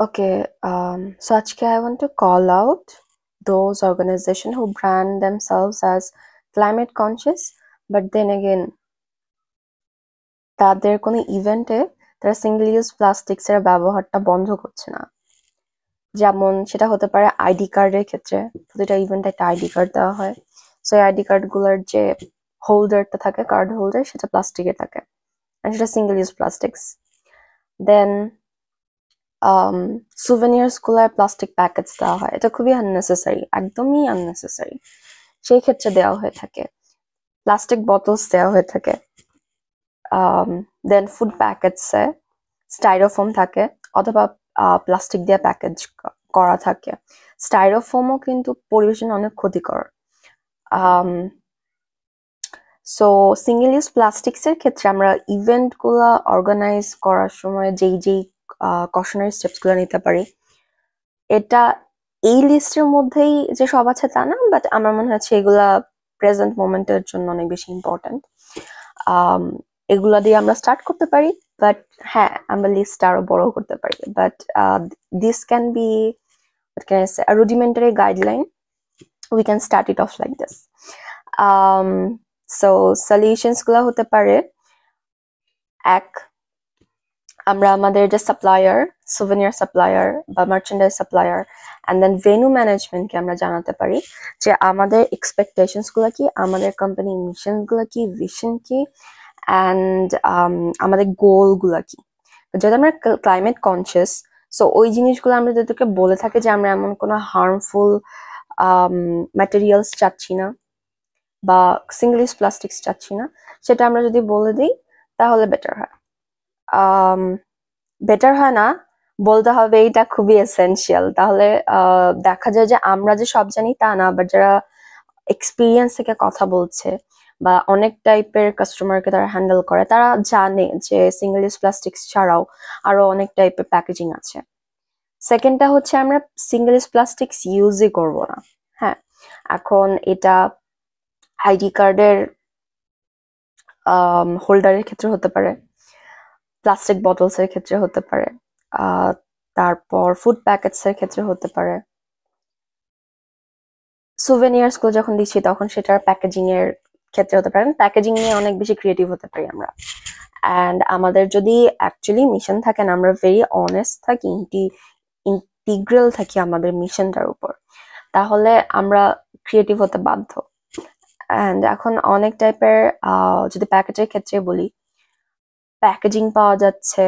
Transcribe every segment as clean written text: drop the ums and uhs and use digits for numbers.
Okay, so আজকে I want to call out those organizations who brand themselves as climate conscious, but then again, তাদের কোনো ইভেন্টে তারা single use প্লাস্টিক্সের ব্যবহারটা বন্ধ করছে না। যেমন সেটা হতে পারে আইডি কার্ডের ক্ষেত্রে, প্রতিটা ইভেন্টে একটা আইডি কার্ড দেওয়া হয়। সো এই আইডি কার্ডগুলোর যে হোল্ডারটা থাকে, কার্ড হোল্ডার, সেটা প্লাস্টিকের থাকে, আর সেটা সিঙ্গেল ইউজ প্লাস্টিক্স। দেন সুভেনিয়ার্স গুলায় প্লাস্টিক প্যাকেটস দেওয়া হয়, এটা খুবই আননেসেসারি, একদমই আননেসেসারি। সেই ক্ষেত্রে দেওয়া হয়ে থাকে প্লাস্টিক বটলস, দেওয়া হয়ে থাকে। দেন ফুড প্যাকেটসে স্টাইরোফোম থাকে, অথবা প্লাস্টিক দিয়ে প্যাকেজ করা থাকে। স্টাইরোফোমও কিন্তু পরিবেশের অনেক ক্ষতিকর। সো সিঙ্গেল ইউজ প্লাস্টিক্সের ক্ষেত্রে আমরা ইভেন্টগুলো অর্গানাইজ করার সময় যেই কশনারি স্টেপসগুলো নিতে পারি, এটা এই লিস্টের মধ্যেই যে সব আছে তা না, বাট আমার মনে হচ্ছে এগুলা প্রেজেন্ট মোমেন্টের জন্য অনেক বেশি ইম্পর্টেন্ট। এগুলা দিয়ে আমরা স্টার্ট করতে পারি, বাট হ্যাঁ, আমরা লিস্টটা আরো বড় করতে পারি। But this can be a rudimentary guideline. We can start it off like this. So solutions গুলা হতে পারে, এক, আমরা আমাদের যে সাপ্লায়ার, সুভেনিয়ার সাপ্লায়ার বা merchandise supplier and then venue ম্যানেজমেন্টকে আমরা জানাতে পারি যে আমাদের এক্সপেকটেশনস গুলো কি, আমাদের কোম্পানি মিশন গুলো কি, ভিশন কি, অ্যান্ড আমাদের গোল গুলা কি। যদি আমরা ক্লাইমেট কনসিয়াস, সো ওই জিনিসগুলো আমরা যাদেরকে বলে থাকি যে আমরা এমন কোনো হার্মফুল ম্যাটেরিয়ালস চাচ্ছি না বা সিঙ্গেল ইউজ প্লাস্টিক্স চাচ্ছি না, সেটা আমরা যদি বলে দিই তাহলে বেটার হয়। বেটার হয় না, বলতে হবে, এটা খুবই এসেনশিয়াল। তাহলে দেখা যায় যে আমরা যে সব জানি তা না, বাট যারা এক্সপিরিয়েন্স থেকে কথা বলছে বা অনেক টাইপের কাস্টমারকে তারা হ্যান্ডেল করে, তারা জানে যে সিঙ্গেল ইউজ প্লাস্টিক্স ছাড়াও আরো অনেক টাইপের প্যাকেজিং আছে। সেকেন্ডটা হচ্ছে আমরা সিঙ্গেল ইউজ প্লাস্টিক্স ইউজই করব না। হ্যাঁ, এখন এটা আইডি কার্ডের হোল্ডারের ক্ষেত্রে হতে পারে, প্লাস্টিক বটলস এর ক্ষেত্রে হতে পারে, তারপর ফুড প্যাকেটস এর ক্ষেত্রে হতে পারে। সুভেনিয়ার্স গুলো যখন দিচ্ছি তখন সেটার প্যাকেজিং এর ক্ষেত্রে হতে পারে। প্যাকেজিং নিয়ে অনেক বেশি ক্রিয়েটিভ হতে পারি আমরা। অ্যান্ড আমাদের যদি অ্যাকচুয়ালি মিশন থাকে না, আমরা ভেরি অনেস্ট থাকি, ইন্টিগ্রাল থাকি আমাদের মিশনটার উপর, তাহলে আমরা ক্রিয়েটিভ হতে বাধ্য। অ্যান্ড এখন অনেক টাইপের, যদি প্যাকেটের ক্ষেত্রে বলি, প্যাকেজিং পাওয়া যাচ্ছে,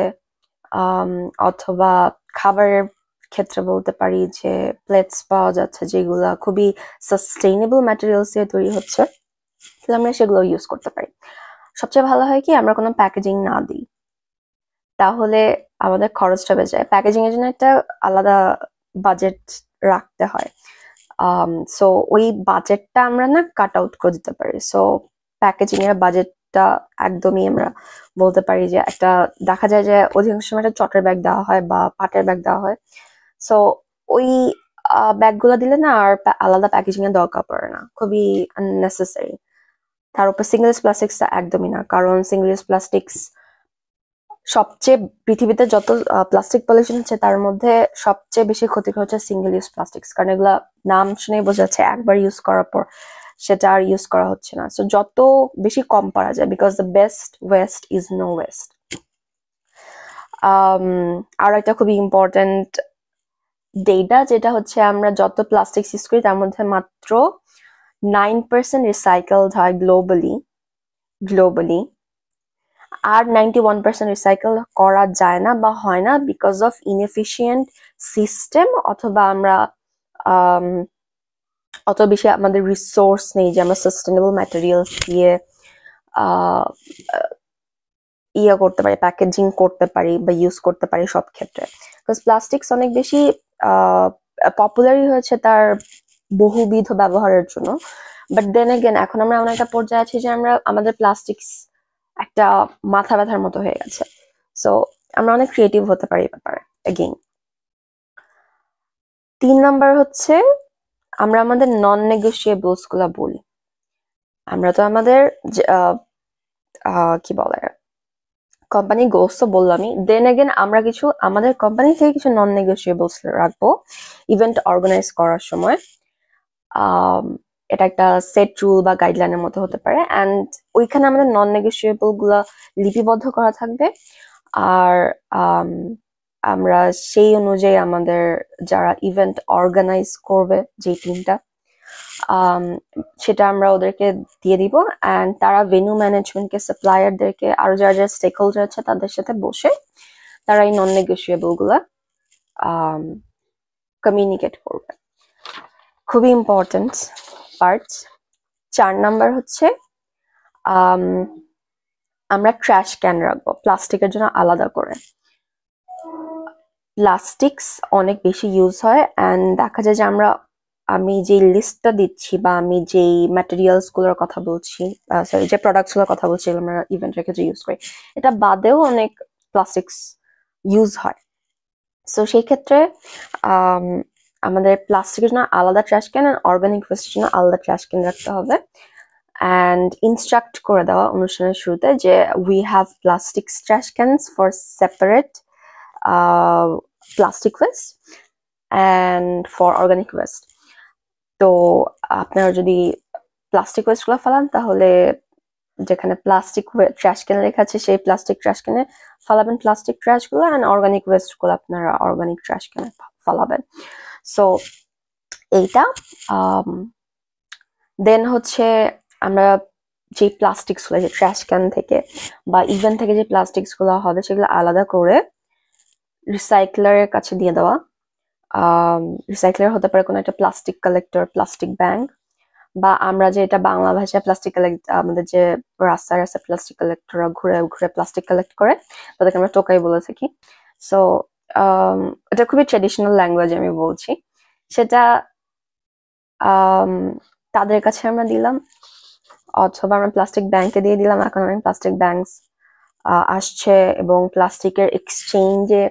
অথবা খাবারের ক্ষেত্রে বলতে পারি যে প্লেটস পাওয়া যাচ্ছে যেগুলা খুবই সাস্টেইনেবল ম্যাটেরিয়ালস দিয়ে তৈরি হচ্ছে, তাহলে আমরা সেগুলো ইউজ করতে পারি। সবচেয়ে ভালো হয় কি আমরা কোনো প্যাকেজিং না দিই, তাহলে আমাদের খরচটা বেঁচে যায়। প্যাকেজিং এর জন্য একটা আলাদা বাজেট রাখতে হয়, সো ওই বাজেটটা আমরা না কাট আউট করে দিতে পারি। সো প্যাকেজিং এর বাজেটটা একদমই আমরা বলতে পারি যে একটা, দেখা যায় যে অধিকাংশ সময় একটা চটের ব্যাগ দেওয়া হয় বা পাটের ব্যাগ দেওয়া হয়, সো ওই ব্যাগগুলো দিলে না আর আলাদা প্যাকেজিং এর দরকার পড়ে না, খুবই আননেসেসারি। তার উপর সিঙ্গেল ইউজ প্লাস্টিক্স একদমই না, কারণ সিঙ্গেল ইউজ প্লাস্টিক্স সবচেয়ে, পৃথিবীতে যত প্লাস্টিক পলিউশন হচ্ছে তার মধ্যে সবচেয়ে বেশি ক্ষতিকর হচ্ছে সিঙ্গেল ইউজ প্লাস্টিক্স, কারণ এগুলা নাম শুনেই বোঝা যাচ্ছে একবার ইউজ করার পর সেটা আর ইউজ করা হচ্ছে না। সো যত বেশি কম পারা যায়, because the best waste is no waste. আর একটা খুবই ইম্পর্টেন্ট ডেটা, যেটা হচ্ছে আমরা যত প্লাস্টিক ইউজ করি তার মধ্যে মাত্র 9% রিসাইকেলড হয় গ্লোবালি, আর 91% রিসাইকেল করা যায় না বা হয় না বিকজ অফ ইনএফিশিয়েন্ট সিস্টেম, অথবা আমরা অত বেশি আমাদের রিসোর্স নেই যে আমরা সাস্টেনেবল ম্যাটেরিয়ালস দিয়ে ইয়ে করতে পারি, প্যাকেজিং করতে পারি বা ইউজ করতে পারি সব ক্ষেত্রে। বিকজ প্লাস্টিক্স অনেক বেশি পপুলারই হয়েছে তার বহুবিধ ব্যবহারের জন্য, বাট দেন এগেন এখন আমরা এমন একটা পর্যায়ে আছি যে আমরা, আমাদের প্লাস্টিক্স একটা মাথা ব্যথার মতো হয়ে গেছে। সো আমরা অনেক ক্রিয়েটিভ হতে পারি ব্যাপারে। এগেইন 3 নাম্বার হচ্ছে আমরা আমাদের নন নেগোশিয়েবলস গুলা বলি। আমরা তো আমাদের কি বলে কোম্পানি গোলস তো বললামই। দেন এগেন আমরা কিছু আমাদের কোম্পানি থেকে কিছু নন নেগোশিয়েবলস রাখবো ইভেন্ট অর্গানাইজ করার সময়। এটা একটা সেট রুল বা গাইডলাইনের মতো হতে পারে, অ্যান্ড ওইখানে আমাদের নন নেগোশিয়েবল গুলা লিপিবদ্ধ করা থাকবে। আর আমরা সেই অনুযায়ী আমাদের যারা ইভেন্ট অর্গানাইজ করবে যে টিমটা, সেটা আমরা ওদেরকে দিয়ে দিব, অ্যান্ড তারা ভেন্যু ম্যানেজমেন্টকে, সাপ্লায়ারদেরকে, আরো যারা যারা স্টেক হোল্ডার আছে তাদের সাথে বসে তারা এই নন নেগোশিয়েবল গুলা কমিউনিকেট করবে। খুবই ইম্পর্টেন্ট পার্ট। 4 নাম্বার হচ্ছে আমরা ট্র্যাশ ক্যান রাখবো প্লাস্টিকের জন্য আলাদা করে। প্লাস্টিক্স অনেক বেশি ইউজ হয়, অ্যান্ড দেখা যায় যে আমি যে লিস্টটা দিচ্ছি বা আমি যেই ম্যাটেরিয়ালস গুলোর কথা বলছি, সরি যে প্রোডাক্টস গুলোর কথা বলছি আমরা ইভেন্ট রেখে যে ইউজ করি, এটা বাদেও অনেক প্লাস্টিক্স ইউজ হয়। সো সেই ক্ষেত্রে আমাদের প্লাস্টিকের জন্য আলাদা ট্র্যাশ ক্যান আর অর্গানিক ওয়েস্টের জন্য আলাদা ট্র্যাশ ক্যান রাখতে হবে, অ্যান্ড ইনস্ট্রাক্ট করে দেওয়া অনুষ্ঠানের শুরুতে যে we have plastic trash cans for separate plastic waste and for organic West. তো আপনারা যদি প্লাস্টিক ওয়েস্ট গুলো ফেলান তাহলে যেখানে প্লাস্টিক ট্র্যাশ ক্যান লেখা আছে সেই প্লাস্টিক ট্র্যাশ ক্যানে ফালাবেন প্লাস্টিক ট্র্যাশ গুলো, অ্যান্ড অর্গানিক ওয়েস্ট গুলো আপনারা অর্গানিক ট্র্যাশ ক্যানে ফালাবেন। সো এইটা দেন হচ্ছে আমরা যে প্লাস্টিক্স গুলো, যে ট্র্যাশ ক্যান থেকে বা ইভেন্ট থেকে যে প্লাস্টিক্স গুলো হবে সেগুলো আলাদা করে রিসাইক্লারের কাছে দিয়ে দেওয়া। রিসাইক্লার হতে পারে কোনো একটা প্লাস্টিক কালেক্টর, প্লাস্টিক ব্যাংক, বা আমরা যে এটা বাংলা ভাষায় প্লাস্টিক কালেক্ট, আমাদের যে রাস্তায় রাস্তায় প্লাস্টিক কালেক্টররা ঘুরে ঘুরে প্লাস্টিক কালেক্ট করে তাদেরকে আমরা টোকাই বলে থাকি। সো এটা খুবই ট্রেডিশনাল ল্যাঙ্গুয়েজ আমি বলছি, সেটা তাদের কাছে আমরা দিলাম, অথবা আমরা প্লাস্টিক ব্যাংকে দিয়ে দিলাম। এখন অনেক প্লাস্টিক ব্যাংক আসছে এবং প্লাস্টিকের এক্সচেঞ্জে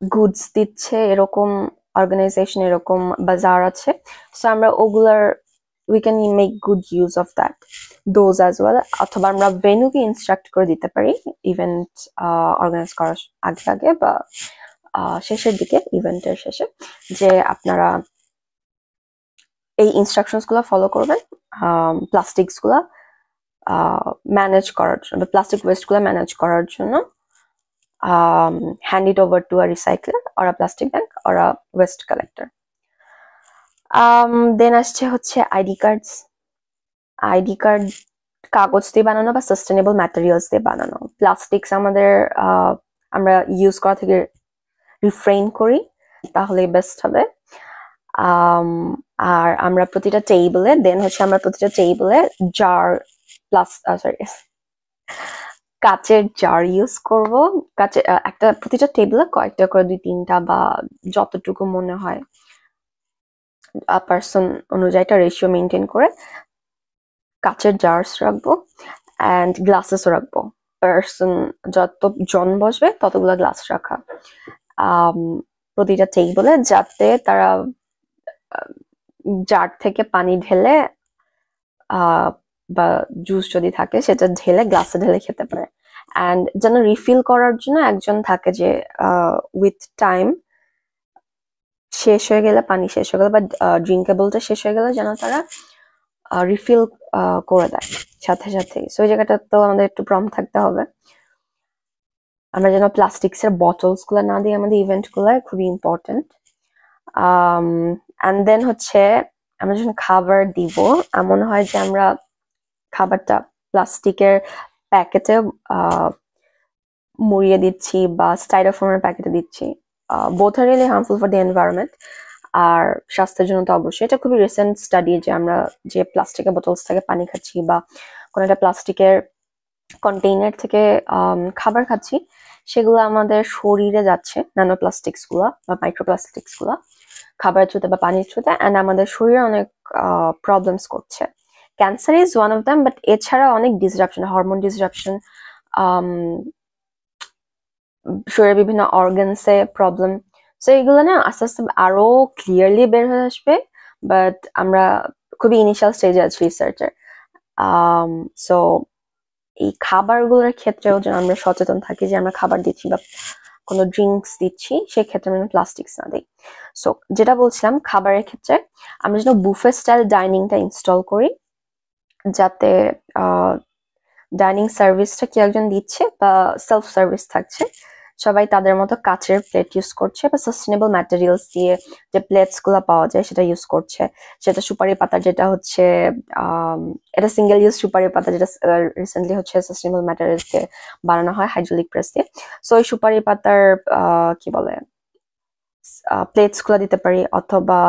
গুডস দিচ্ছে, এরকম অর্গানাইজেশন, এরকম বাজার আছে। সো আমরা ওগুলার we can make good use of those as well। অথবা আমরা ভেন্যুকে ইনস্ট্রাক্ট করে দিতে পারি ইভেন্ট অর্গানাইজ করার আগে আগে বা শেষের দিকে, ইভেন্টের শেষে, যে আপনারা এই ইনস্ট্রাকশনস গুলো ফলো করবেন প্লাস্টিক্স গুলা ম্যানেজ করার জন্য, প্লাস্টিক ওয়েস্ট গুলা ম্যানেজ করার জন্য। hand it over to a recycler or a plastic bank or a waste collector। দেন আসছে হচ্ছে আইডি কার্ড কাগজ দিয়ে বানানো বা সাস্টেনেবল ম্যাটেরিয়ালস দিয়ে বানানো। প্লাস্টিক্স আমাদের আমরা ইউজ করা থেকে রিফ্রেইন করি তাহলে বেস্ট হবে। আর আমরা প্রতিটা টেবিলে জার কাচের জার ইউজ করব। কাচের প্রতিটা টেবিলে কয়েকটা করে 2-3টা বা যতটুকু মনে হয় পার্সন অনুযায়ী একটা রেশিও মেনটেন করে কাচের জার্স রাখবো, অ্যান্ড গ্লাসেসও রাখবো। পার্সন যতজন বসবে ততগুলো গ্লাস রাখা প্রতিটা টেবিলে, যাতে তারা জার থেকে পানি ঢেলে বা জুস যদি থাকে সেটা ঢেলে গ্লাসে ঢেলে খেতে পারে। অ্যান্ড যেন রিফিল করার জন্য একজন থাকে যে উইথ টাইম শেষ হয়ে গেলে, পানি শেষ হয়ে গেলে বা ড্রিঙ্কেবলটা শেষ হয়ে গেলে যেন তারা রিফিল করে দেয় সাথে সাথে। সো ওই জায়গাটা তো আমাদের একটু প্রম থাকতে হবে। আমরা যেন প্লাস্টিক্স এর বটলস গুলো না দিই আমাদের ইভেন্ট গুলায়, খুবই ইম্পর্টেন্ট। অ্যান্ড দেন হচ্ছে আমরা যখন খাবার দিব, এমন হয় যে আমরা খাবারটা প্লাস্টিকের প্যাকেটে মুড়িয়ে দিচ্ছি বা স্টাইরোফোমের প্যাকেটে দিচ্ছি। Both are really harmful for the environment, আর স্বাস্থ্যের জন্য তো অবশ্যই। এটা খুবই রিসেন্ট স্টাডি যে আমরা যে প্লাস্টিকের বোতলস থেকে পানি খাচ্ছি বা কোনো একটা প্লাস্টিকের কন্টেইনার থেকে খাবার খাচ্ছি, সেগুলো আমাদের শরীরে যাচ্ছে, ন্যানো প্লাস্টিক্স গুলা বা মাইক্রোপ্লাস্টিক্স গুলা খাবারের থ্রুতে বা পানির থ্রুতে, অ্যান্ড আমাদের শরীরে অনেক প্রবলেমস করছে। Cancer is one of them, but এছাড়া অনেক ডিসরাপশন, হরমোন ডিসরাপশন, শরীরের বিভিন্ন অর্গানসে প্রবলেম। সো এগুলো না আস্তে আস্তে আরো ক্লিয়ারলি বের হয়ে আসবে, বাট আমরা খুবই ইনিশিয়াল স্টেজে আছি রিসার্চের। সো এই খাবারগুলোর ক্ষেত্রেও যেন আমরা সচেতন থাকি যে আমরা খাবার দিচ্ছি বা কোনো ড্রিঙ্কস দিচ্ছি সেক্ষেত্রে আমরা প্লাস্টিক্স না দিই। সো যেটা বলছিলাম খাবারের ক্ষেত্রে আমরা যেন বুফে স্টাইল ডাইনিংটা ইনস্টল করি, যাতে ডাইনিং সার্ভিসটা কেউ একজন দিচ্ছে বা সেলফ সার্ভিস থাকছে, সবাই তাদের মতো কাচের প্লেট ইউজ করছে বা সাস্টেনেবল ম্যাটেরিয়ালস দিয়ে যে প্লেটস গুলো পাওয়া যায় সেটা ইউজ করছে। সেটা সুপারি পাতা, যেটা হচ্ছে এটা সিঙ্গেল ইউজ সুপারি পাতা, যেটা রিসেন্টলি হচ্ছে সাস্টেনেবল ম্যাটেরিয়ালস দিয়ে বানানো হয় হাইড্রোলিক প্রেস দিয়ে। সো এই সুপারি পাতার কি বলে প্লেটস গুলো দিতে পারি, অথবা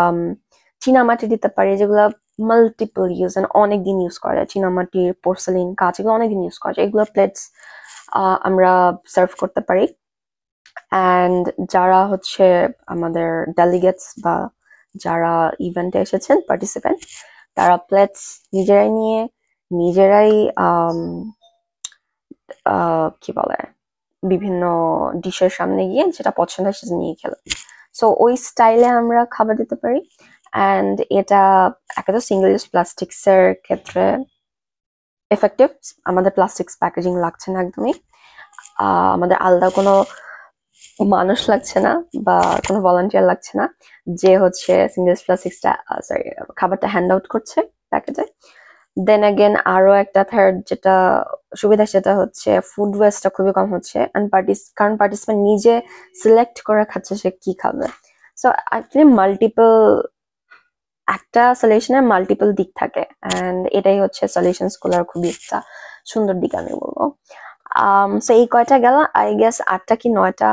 চীনামাটি দিতে পারি, যেগুলো মাল্টিপল ইউজ অনেকদিন ইউজ করা যায়। চীনামাটির, পোর্সেলিন, কাঁচ, এগুলো অনেকদিন ইউজ করা যায়। এগুলো প্লেটস আমরা সার্ভ করতে পারি। অ্যান্ড যারা হচ্ছে আমাদের ডেলিগেটস বা যারা ইভেন্টে এসেছেন পার্টিসিপেন্ট, তারা প্লেটস নিজেরাই নিয়ে নিজেরাই কি বলে বিভিন্ন ডিশের সামনে গিয়ে যেটা পছন্দ হয় সেটা নিয়ে খেলো। সো ওই স্টাইলে আমরা খাবার দিতে পারি। অ্যান্ড এটা একটা তো সিঙ্গেল ইউজ প্লাস্টিক্স এর ক্ষেত্রে এফেক্টিভ, আমাদের প্লাস্টিক্স প্যাকেজিং লাগছে না একদমই। আমাদের আলাদা কোনো মানুষ লাগছে না বা কোনো ভলান্টিয়ার লাগছে না যে হচ্ছে সিঙ্গেল ইউজ প্লাস্টিক্সটা খাবারটা হ্যান্ড আউট করছে প্যাকেটে। দেন অ্যাগেন আরো একটা থার্ড যেটা সুবিধা সেটা হচ্ছে ফুড ওয়েস্টটা খুবই কম হচ্ছে, কারণ পার্টিসিপেন্ট নিজে সিলেক্ট করে খাচ্ছে সে কি খাবে। সো অ্যাকচুয়ালি একটা সলিউশনের মাল্টিপল দিক থাকে, অ্যান্ড এটাই হচ্ছে সলিউশনস গুলোর খুবই একটা সুন্দর দিক আমি বলবো। সো এই কয়টা গেল, আই গেস 8টা কি 9টা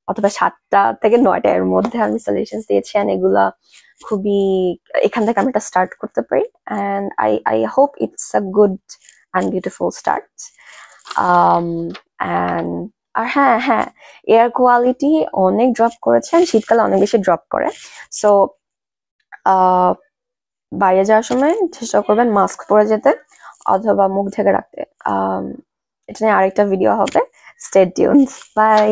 অথবা 7টা থেকে 9টা এর মধ্যে আমি সলিউশনস দিয়েছি। অ্যান্ড এগুলা খুবই, এখান থেকে আমি এটা স্টার্ট করতে পারি। And I hope it's a good and beautiful start. And আর হ্যাঁ, এয়ার কোয়ালিটি অনেক ড্রপ করেছে, শীতকালে অনেক বেশি ড্রপ করে। সো বাইরে যাওয়ার সময় চেষ্টা করবেন মাস্ক পরে যেতে অথবা মুখ ঢেকে রাখতে। এটা নিয়ে আরেকটা ভিডিও হবে, স্টে টিউনড, বাই।